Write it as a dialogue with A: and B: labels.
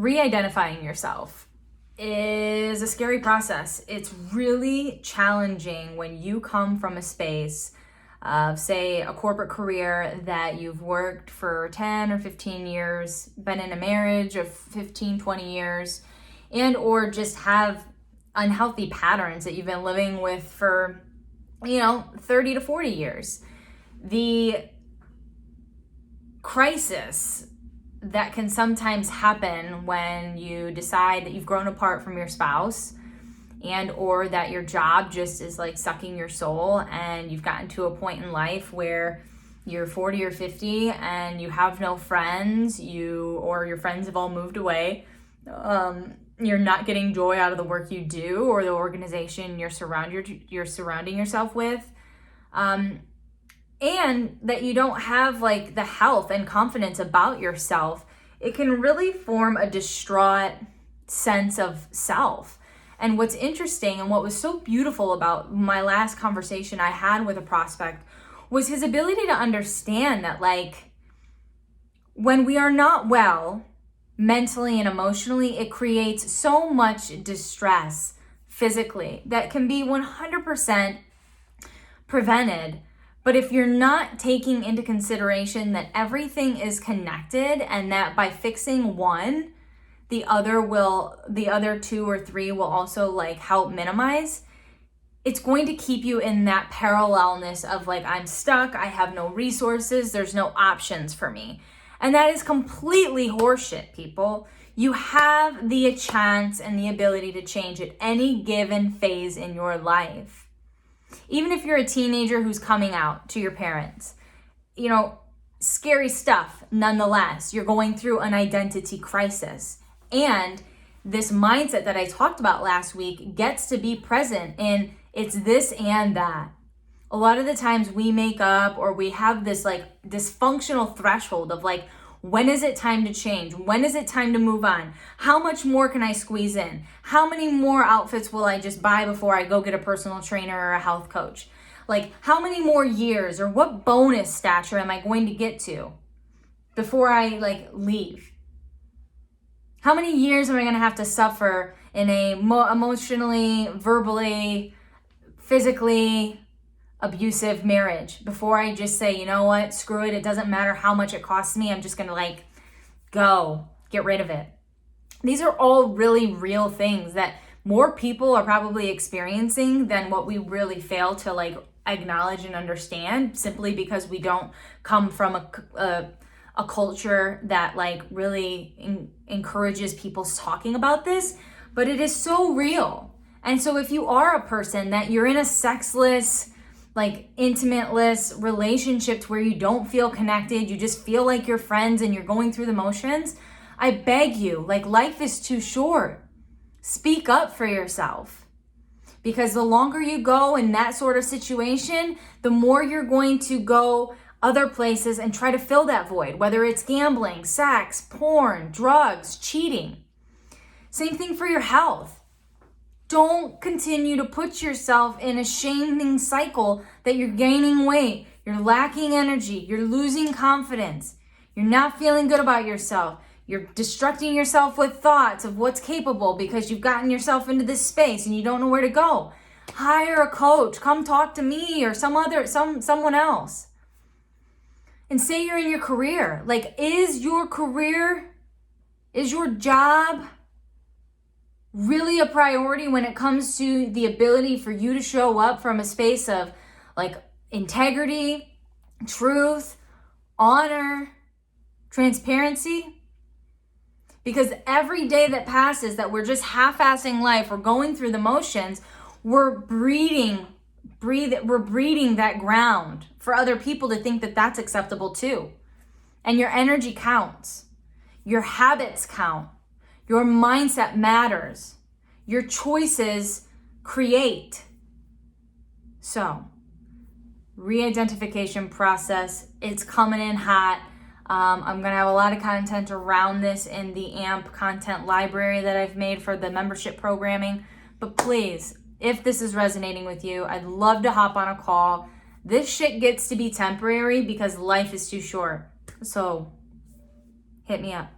A: re-identifying yourself is a scary process. It's really challenging when you come from a space of, say, a corporate career that you've worked for 10 or 15 years, been in a marriage of 15, 20 years, and or just have unhealthy patterns that you've been living with for, 30 to 40 years. The crisis that can sometimes happen when you decide that you've grown apart from your spouse and or that your job just is like sucking your soul, and you've gotten to a point in life where you're 40 or 50 and you have no friends, or your friends have all moved away. You're not getting joy out of the work you do or the organization you're surrounding yourself with. And that you don't have like the health and confidence about yourself. It can really form a distraught sense of self. And what's interesting and what was so beautiful about my last conversation I had with a prospect was his ability to understand that, like, when we are not well mentally and emotionally, it creates so much distress physically that can be 100% prevented. But if you're not taking into consideration that everything is connected and that by fixing one, the other two or three will also like help minimize, it's going to keep you in that parallelness of like, I'm stuck, I have no resources, there's no options for me. And that is completely horseshit, people. You have the chance and the ability to change at any given phase in your life. Even if you're a teenager who's coming out to your parents, scary stuff nonetheless. You're going through an identity crisis. And this mindset that I talked about last week gets to be present in it's this and that. A lot of the times we make up or we have this like dysfunctional threshold of like, when is it time to change? When is it time to move on? How much more can I squeeze in? How many more outfits will I just buy before I go get a personal trainer or a health coach? Like, how many more years or what bonus stature am I going to get to before I leave? How many years am I going to have to suffer in a emotionally, verbally, physically abusive marriage before I just say, you know what, screw it. It doesn't matter how much it costs me. I'm just going to get rid of it. These are all really real things that more people are probably experiencing than what we really fail to acknowledge and understand, simply because we don't come from a culture that really encourages people talking about this, but it is so real. And so if you are a person that you're in a sexless, intimate-less relationship to where you don't feel connected, you just feel like you're friends and you're going through the motions, I beg you, life is too short. Speak up for yourself. Because the longer you go in that sort of situation, the more you're going to go other places and try to fill that void, whether it's gambling, sex, porn, drugs, cheating. Same thing for your health. Don't continue to put yourself in a shaming cycle that you're gaining weight, you're lacking energy, you're losing confidence, you're not feeling good about yourself, you're destructing yourself with thoughts of what's capable because you've gotten yourself into this space and you don't know where to go. Hire a coach, come talk to me or someone else. And say you're in your career. Is your career, is your job really a priority when it comes to the ability for you to show up from a space of integrity, truth, honor, transparency? Because every day that passes that we're just half-assing life, we're going through the motions, we're breeding that ground for other people to think that that's acceptable too. And your energy counts. Your habits count. Your mindset matters. Your choices create. So, re-identification process, it's coming in hot. I'm going to have a lot of content around this in the AMP content library that I've made for the membership programming. But please, if this is resonating with you, I'd love to hop on a call. This shit gets to be temporary because life is too short. So, hit me up.